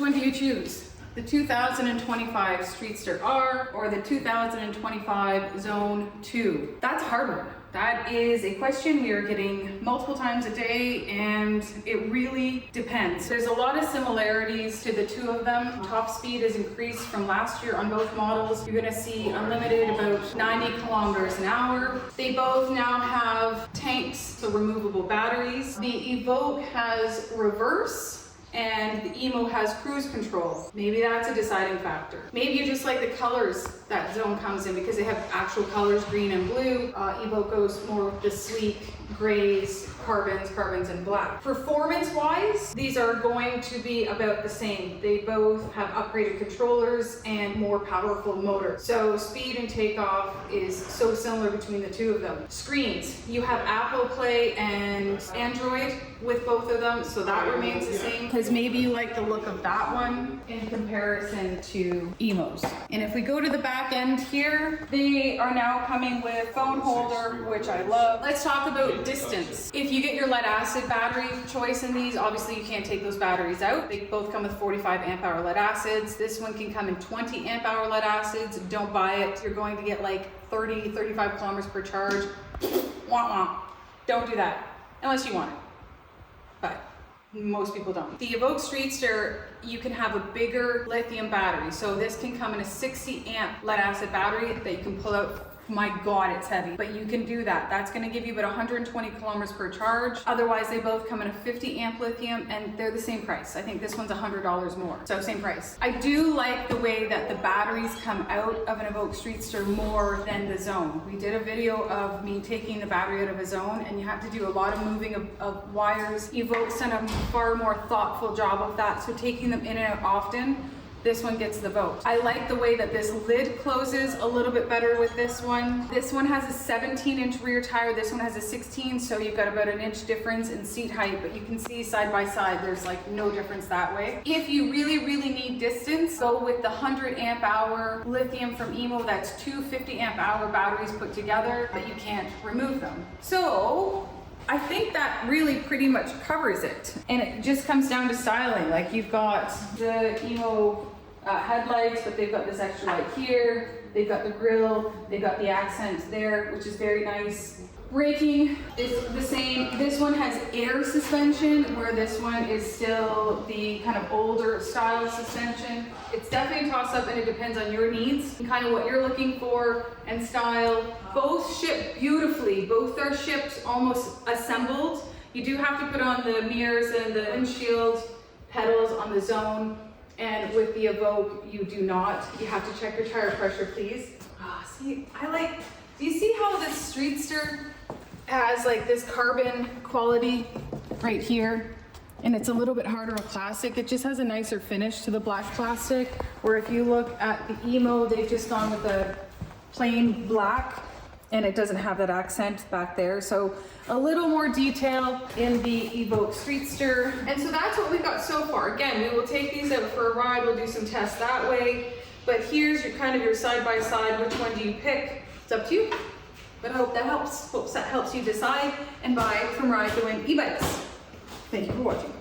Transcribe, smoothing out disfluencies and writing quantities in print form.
one do you choose? The 2025 Streetster R or the 2025 Zone 2? That's a hard one. That is a question we are getting multiple times a day, and it really depends. There's a lot of similarities to the two of them. Top speed has increased from last year on both models. You're gonna see unlimited about 90 kilometers an hour. They both now have tanks, so removable batteries. The Evoque has reverse, and the Emmo has cruise control. Maybe that's a deciding factor. Maybe you just like the colors that Zone comes in because they have actual colors, green and blue. Evoque goes more with the sleek grays, carbons, and black. Performance-wise, these are going to be about the same. They both have upgraded controllers and more powerful motors. So speed and takeoff is so similar between the two of them. Screens, you have Apple Play and Android with both of them, so that remains the same, because maybe you like the look of that one in comparison to Emmo's. And if we go to the back end here, they are now coming with phone holder, which I love. Let's talk about distance. If you get your lead acid battery choice in these, obviously you can't take those batteries out. They both come with 45 amp hour lead acids. This one can come in 20 amp hour lead acids. Don't buy it. You're going to get like 30, 35 kilometers per charge. Wah wah. Don't do that unless you want it. But most people don't. The Evoque Streetster, you can have a bigger lithium battery. So this can come in a 60 amp lead acid battery that you can pull out. My God, it's heavy, but you can do that. That's gonna give you about 120 kilometers per charge. Otherwise, they both come in a 50 amp lithium and they're the same price. I think this one's $100 more, so same price. I do like the way that the batteries come out of an Evoque Streetster more than the Zone. We did a video of me taking the battery out of a Zone, and you have to do a lot of moving of wires. Evoque's done a far more thoughtful job of that, so taking them in and out often, this one gets the vote. I like the way that this lid closes a little bit better with this one. This one has a 17-inch rear tire. This one has a 16, so you've got about an inch difference in seat height, but you can see side by side, there's like no difference that way. If you really need distance, go with the 100 amp hour lithium from Emmo. That's two 50 amp hour batteries put together, but you can't remove them. So I think that really pretty much covers it. And it just comes down to styling. Like you've got the Emmo headlights, but they've got this extra light here. They've got the grille, they've got the accent there, which is very nice. Braking is the same. This one has air suspension, where this one is still the kind of older style suspension. It's definitely a toss up, and it depends on your needs and kind of what you're looking for and style. Both ship beautifully. Both are shipped almost assembled. You do have to put on the mirrors and the windshield pedals on the Zone, and with the Evoque, you do not. You have to check your tire pressure, please. See, do you see how this Streetster has like this carbon quality right here? And it's a little bit harder on plastic. It just has a nicer finish to the black plastic. Where if you look at the Emmo, they've just gone with a plain black, and it doesn't have that accent back there. So a little more detail in the Evoque Streetster. And so that's what we've got so far. Again, we will take these out for a ride. We'll do some tests that way. But here's your kind of your side by side. Which one do you pick? It's up to you. But I hope that helps. Hope that helps you decide and buy from RideTheWindEbikes. Thank you for watching.